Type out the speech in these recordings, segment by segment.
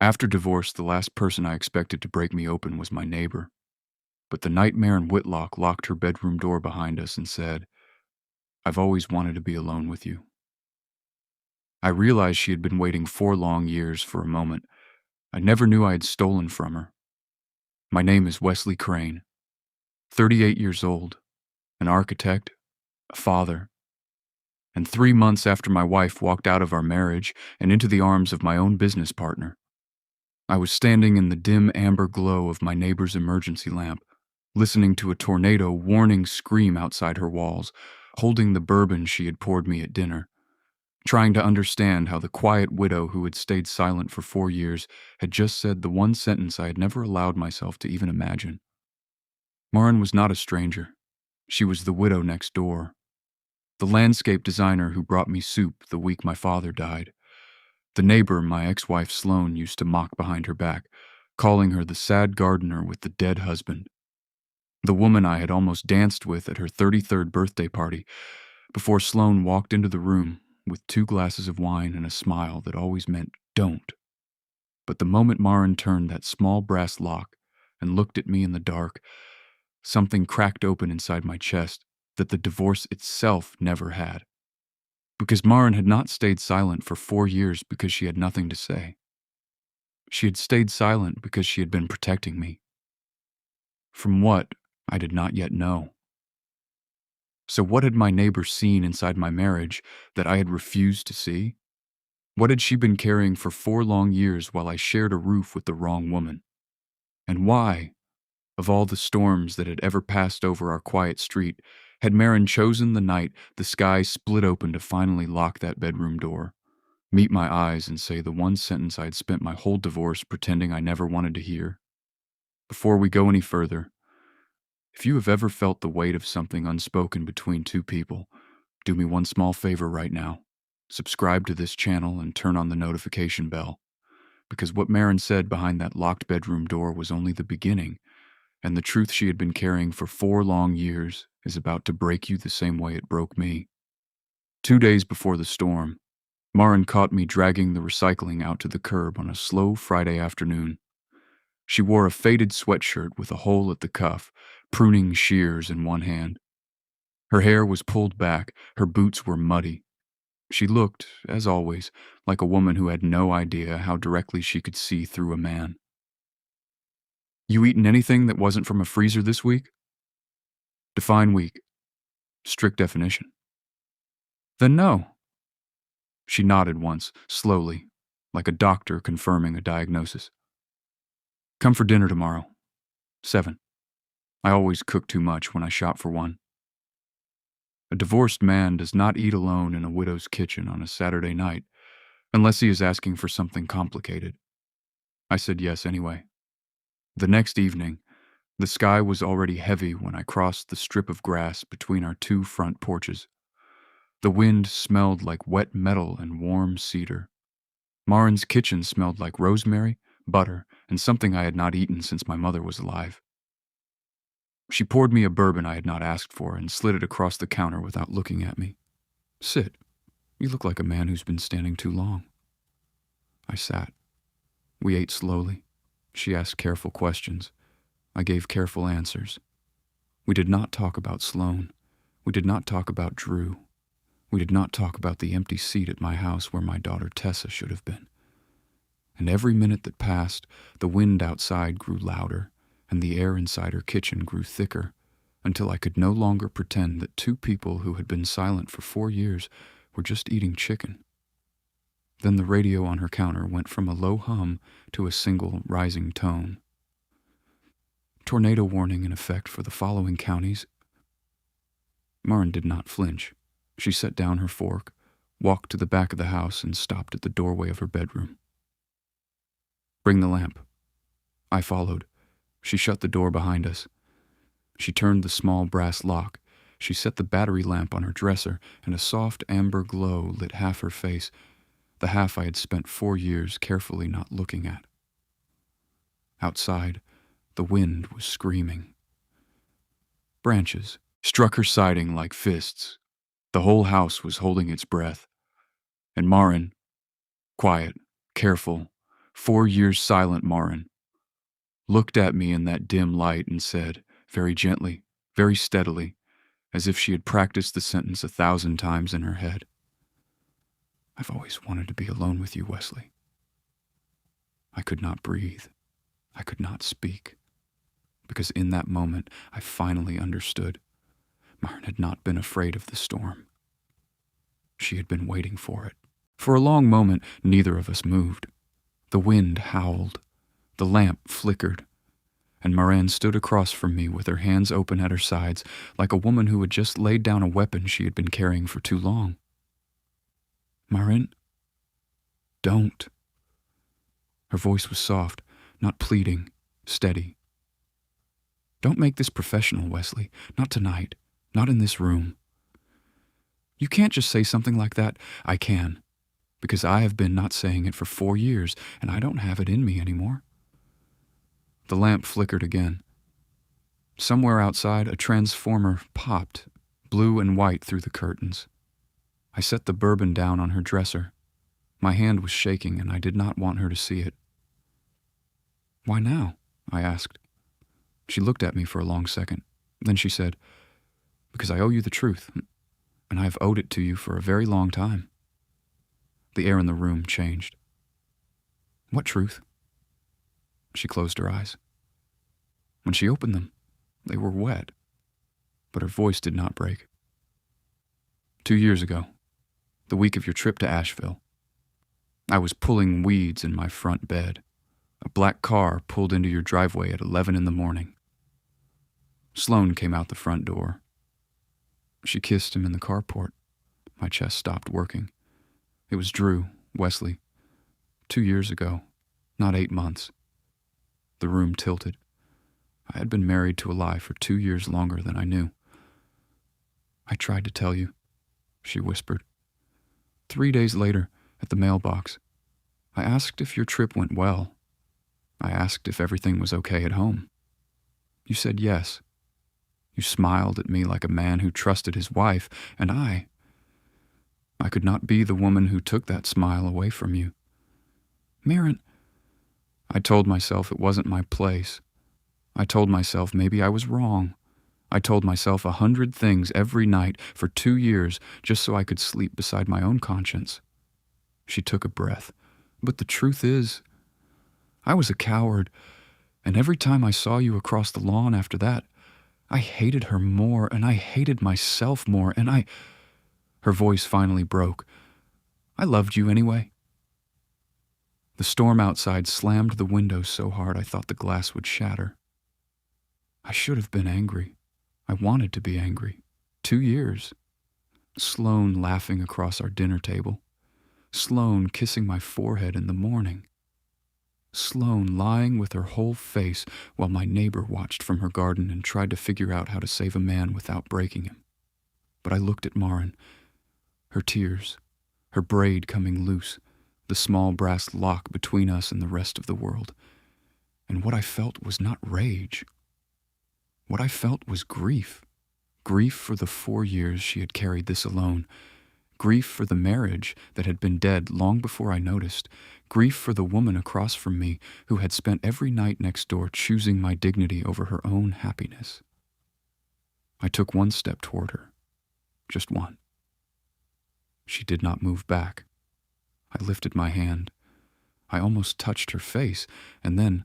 After divorce, the last person I expected to break me open was my neighbor. But the night Maren Whitlock locked her bedroom door behind us and said, "I've always wanted to be alone with you." I realized she had been waiting 4 long years for a moment. I never knew I had stolen from her. My name is Wesley Crane, 38 years old, an architect, a father, and 3 months after my wife walked out of our marriage and into the arms of my own business partner, I was standing in the dim amber glow of my neighbor's emergency lamp, listening to a tornado warning scream outside her walls, holding the bourbon she had poured me at dinner, trying to understand how the quiet widow who had stayed silent for 4 years had just said the one sentence I had never allowed myself to even imagine. Maren was not a stranger. She was the widow next door, the landscape designer who brought me soup the week my father died, the neighbor my ex-wife Sloane used to mock behind her back, calling her the sad gardener with the dead husband, the woman I had almost danced with at her 33rd birthday party before Sloane walked into the room with 2 glasses of wine and a smile that always meant don't. But the moment Maren turned that small brass lock and looked at me in the dark, something cracked open inside my chest that the divorce itself never had. Because Maren had not stayed silent for 4 years because she had nothing to say. She had stayed silent because she had been protecting me. From what, I did not yet know. So what had my neighbor seen inside my marriage that I had refused to see? What had she been carrying for 4 long years while I shared a roof with the wrong woman? And why, of all the storms that had ever passed over our quiet street, had Maren chosen the night the sky split open to finally lock that bedroom door, meet my eyes and say the one sentence I had spent my whole divorce pretending I never wanted to hear? Before we go any further, if you have ever felt the weight of something unspoken between two people, do me one small favor right now. Subscribe to this channel and turn on the notification bell, because what Maren said behind that locked bedroom door was only the beginning, and the truth she had been carrying for 4 long years is about to break you the same way it broke me. 2 days before the storm, Maren caught me dragging the recycling out to the curb on a slow Friday afternoon. She wore a faded sweatshirt with a hole at the cuff, pruning shears in one hand. Her hair was pulled back, her boots were muddy. She looked, as always, like a woman who had no idea how directly she could see through a man. "You eaten anything that wasn't from a freezer this week?" "Define week." "Strict definition." "Then no." She nodded once, slowly, like a doctor confirming a diagnosis. "Come for dinner tomorrow. 7. I always cook too much when I shop for one." A divorced man does not eat alone in a widow's kitchen on a Saturday night, unless he is asking for something complicated. I said yes anyway. The next evening, the sky was already heavy when I crossed the strip of grass between our 2 front porches. The wind smelled like wet metal and warm cedar. Maren's kitchen smelled like rosemary, butter, and something I had not eaten since my mother was alive. She poured me a bourbon I had not asked for and slid it across the counter without looking at me. "Sit. You look like a man who's been standing too long." I sat. We ate slowly. She asked careful questions. I gave careful answers. We did not talk about Sloane. We did not talk about Drew. We did not talk about the empty seat at my house where my daughter Tessa should have been. And every minute that passed, the wind outside grew louder, and the air inside her kitchen grew thicker, until I could no longer pretend that 2 people who had been silent for 4 years were just eating chicken. Then the radio on her counter went from a low hum to a single rising tone. "Tornado warning in effect for the following counties." Maren did not flinch. She set down her fork, walked to the back of the house, and stopped at the doorway of her bedroom. "Bring the lamp." I followed. She shut the door behind us. She turned the small brass lock. She set the battery lamp on her dresser, and a soft amber glow lit half her face, the half I had spent 4 years carefully not looking at. Outside, the wind was screaming. Branches struck her siding like fists. The whole house was holding its breath. And Maren, quiet, careful, 4 years silent Marin, looked at me in that dim light and said, very gently, very steadily, as if she had practiced the sentence 1,000 times in her head, "I've always wanted to be alone with you, Wesley." I could not breathe. I could not speak. Because in that moment, I finally understood. Marin had not been afraid of the storm. She had been waiting for it. For a long moment, neither of us moved. The wind howled. The lamp flickered. And Marin stood across from me with her hands open at her sides, like a woman who had just laid down a weapon she had been carrying for too long. "Marin, don't." Her voice was soft, not pleading, steady. "Don't make this professional, Wesley. Not tonight. Not in this room. You can't just say something like that." "I can, because I have been not saying it for 4 years, and I don't have it in me anymore." The lamp flickered again. Somewhere outside, a transformer popped, blue and white through the curtains. I set the bourbon down on her dresser. My hand was shaking, and I did not want her to see it. "Why now?" I asked. She looked at me for a long second. Then she said, "Because I owe you the truth, and I have owed it to you for a very long time." The air in the room changed. "What truth?" She closed her eyes. When she opened them, they were wet, but her voice did not break. 2 years ago, the week of your trip to Asheville, I was pulling weeds in my front bed. A black car pulled into your driveway at 11 in the morning. Sloan came out the front door. She kissed him in the carport. My chest stopped working. It was Drew, Wesley. 2 years ago, not 8 months. The room tilted. I had been married to a lie for 2 years longer than I knew. "I tried to tell you," she whispered. 3 days later, at the mailbox, I asked if your trip went well. I asked if everything was okay at home. You said yes. You smiled at me like a man who trusted his wife, and I could not be the woman who took that smile away from you. "Marin," I told myself it wasn't my place. I told myself maybe I was wrong. I told myself 100 things every night for 2 years just so I could sleep beside my own conscience. She took a breath. "But the truth is, I was a coward, and every time I saw you across the lawn after that, I hated her more, and I hated myself more, and I—" Her voice finally broke. "I loved you anyway." The storm outside slammed the window so hard I thought the glass would shatter. I should have been angry. I wanted to be angry. 2 years. Sloan laughing across our dinner table. Sloan kissing my forehead in the morning. Sloan lying with her whole face while my neighbor watched from her garden and tried to figure out how to save a man without breaking him. But I looked at Marin. Her tears, her braid coming loose, the small brass lock between us and the rest of the world. And what I felt was not rage. What I felt was grief. Grief for the 4 years she had carried this alone. Grief for the marriage that had been dead long before I noticed. Grief for the woman across from me who had spent every night next door choosing my dignity over her own happiness. I took one step toward her. Just one. She did not move back. I lifted my hand. I almost touched her face, and then,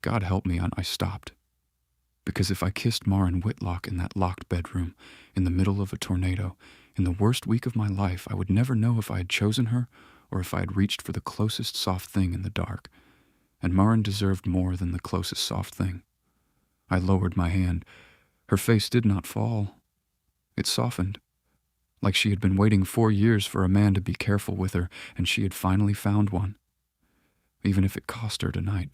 God help me, I stopped. Because if I kissed Marin Whitlock in that locked bedroom, in the middle of a tornado, in the worst week of my life, I would never know if I had chosen her or if I had reached for the closest soft thing in the dark. And Marin deserved more than the closest soft thing. I lowered my hand. Her face did not fall. It softened, like she had been waiting 4 years for a man to be careful with her, and she had finally found one, even if it cost her tonight.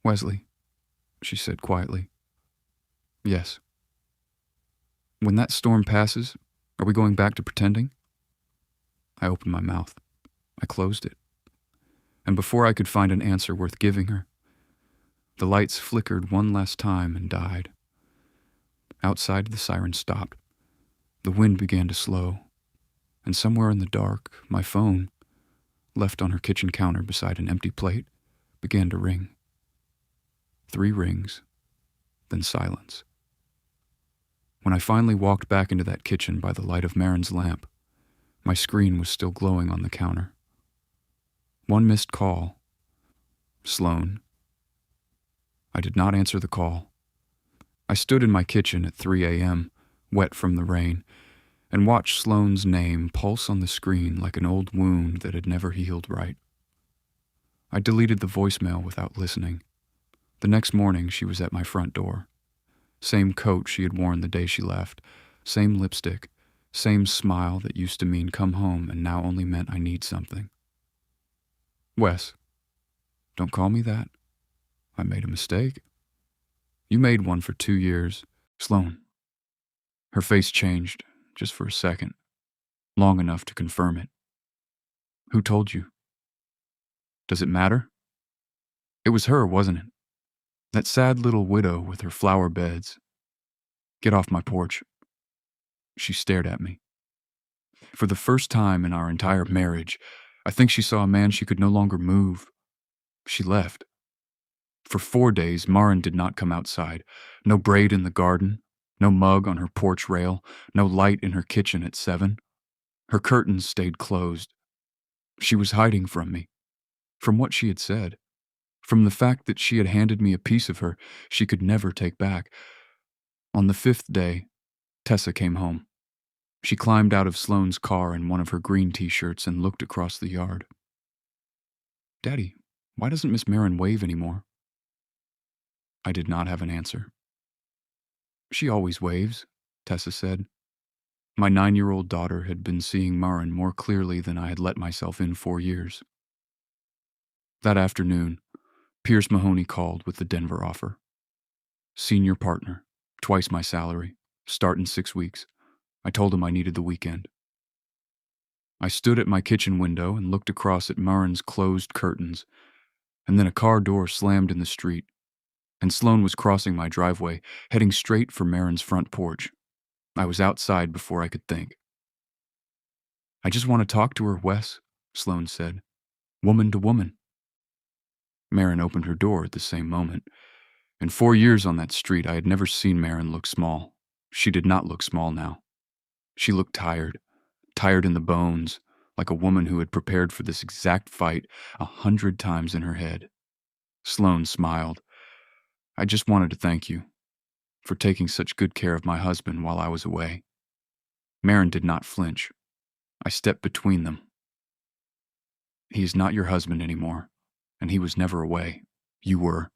"Wesley," she said quietly. "Yes. When that storm passes, are we going back to pretending?" I opened my mouth. I closed it. And before I could find an answer worth giving her, the lights flickered one last time and died. Outside, the siren stopped. The wind began to slow. And somewhere in the dark, my phone, left on her kitchen counter beside an empty plate, began to ring. 3 rings, then silence. When I finally walked back into that kitchen by the light of Marin's lamp, my screen was still glowing on the counter. 1 missed call. Sloan. I did not answer the call. I stood in my kitchen at 3 a.m., wet from the rain, and watched Sloan's name pulse on the screen like an old wound that had never healed right. I deleted the voicemail without listening. The next morning, she was at my front door. Same coat she had worn the day she left, same lipstick, same smile that used to mean come home and now only meant I need something. Wes, don't call me that. I made a mistake. You made one for 2 years. Sloan. Her face changed, just for a second, long enough to confirm it. Who told you? Does it matter? It was her, wasn't it? That sad little widow with her flower beds. Get off my porch. She stared at me. For the first time in our entire marriage, I think she saw a man she could no longer move. She left. For 4 days, Marin did not come outside. No braid in the garden, no mug on her porch rail, no light in her kitchen at 7. Her curtains stayed closed. She was hiding from me, from what she had said, from the fact that she had handed me a piece of her she could never take back. On the 5th day, Tessa came home. She climbed out of Sloane's car in one of her green t-shirts and looked across the yard. Daddy, why doesn't Miss Marin wave anymore? I did not have an answer. She always waves, Tessa said. My 9-year-old daughter had been seeing Marin more clearly than I had let myself in 4 years. That afternoon, Pierce Mahoney called with the Denver offer. Senior partner, twice my salary, start in 6 weeks. I told him I needed the weekend. I stood at my kitchen window and looked across at Marin's closed curtains, and then a car door slammed in the street, and Sloan was crossing my driveway, heading straight for Marin's front porch. I was outside before I could think. I just want to talk to her, Wes, Sloan said. Woman to woman. Marin opened her door at the same moment. In 4 years on that street, I had never seen Marin look small. She did not look small now. She looked tired in the bones, like a woman who had prepared for this exact fight 100 times in her head. Sloan smiled. I just wanted to thank you for taking such good care of my husband while I was away. Marin did not flinch. I stepped between them. He is not your husband anymore, and he was never away. You were.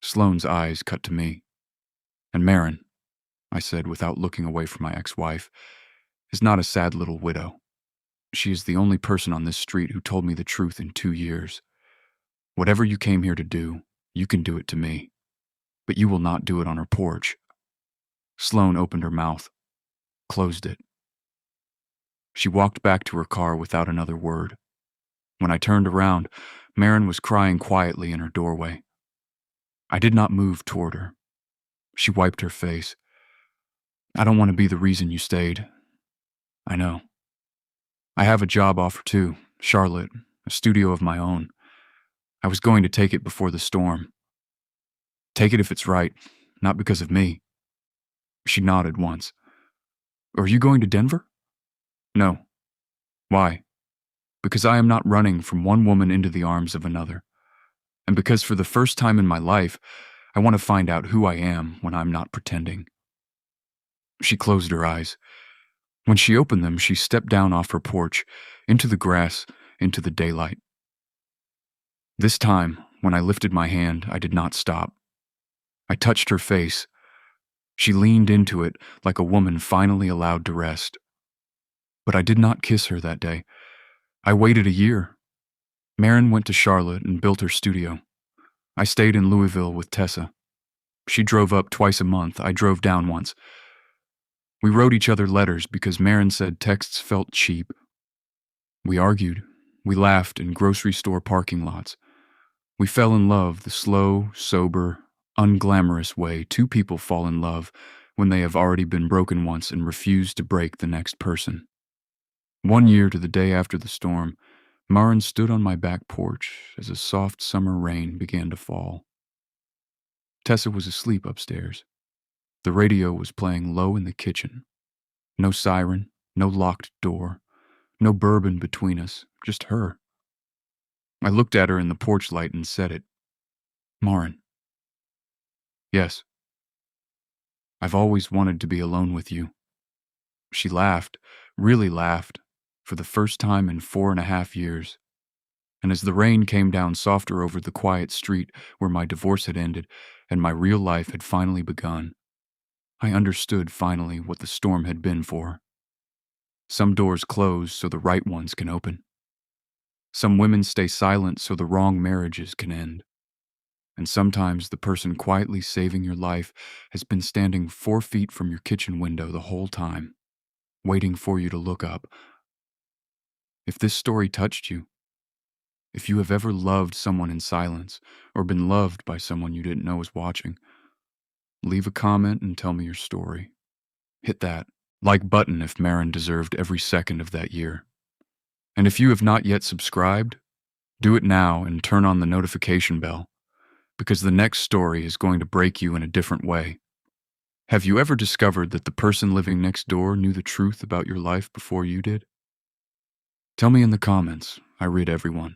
Sloan's eyes cut to me. And Marin, I said without looking away from my ex-wife, is not a sad little widow. She is the only person on this street who told me the truth in 2 years. Whatever you came here to do, you can do it to me. But you will not do it on her porch. Sloan opened her mouth, closed it. She walked back to her car without another word. When I turned around, Marin was crying quietly in her doorway. I did not move toward her. She wiped her face. I don't want to be the reason you stayed. I know. I have a job offer too, Charlotte, a studio of my own. I was going to take it before the storm. Take it if it's right, not because of me. She nodded once. Are you going to Denver? No. Why? Because I am not running from one woman into the arms of another. And because for the first time in my life, I want to find out who I am when I'm not pretending. She closed her eyes. When she opened them, she stepped down off her porch, into the grass, into the daylight. This time, when I lifted my hand, I did not stop. I touched her face. She leaned into it like a woman finally allowed to rest. But I did not kiss her that day. I waited a year. Marin went to Charlotte and built her studio. I stayed in Louisville with Tessa. She drove up twice a month. I drove down once. We wrote each other letters because Marin said texts felt cheap. We argued. We laughed in grocery store parking lots. We fell in love the slow, sober, unglamorous way 2 people fall in love when they have already been broken once and refuse to break the next person. 1 year to the day after the storm, Marin stood on my back porch as a soft summer rain began to fall. Tessa was asleep upstairs. The radio was playing low in the kitchen. No siren, no locked door, no bourbon between us, just her. I looked at her in the porch light and said it. Marin. Yes. I've always wanted to be alone with you. She laughed, really laughed, for the first time in 4.5 years. And as the rain came down softer over the quiet street where my divorce had ended and my real life had finally begun, I understood finally what the storm had been for. Some doors close so the right ones can open. Some women stay silent so the wrong marriages can end. And sometimes the person quietly saving your life has been standing 4 feet from your kitchen window the whole time, waiting for you to look up. If this story touched you, if you have ever loved someone in silence or been loved by someone you didn't know was watching, leave a comment and tell me your story. Hit that like button if Marin deserved every second of that year. And if you have not yet subscribed, do it now and turn on the notification bell, because the next story is going to break you in a different way. Have you ever discovered that the person living next door knew the truth about your life before you did? Tell me in the comments. I read everyone.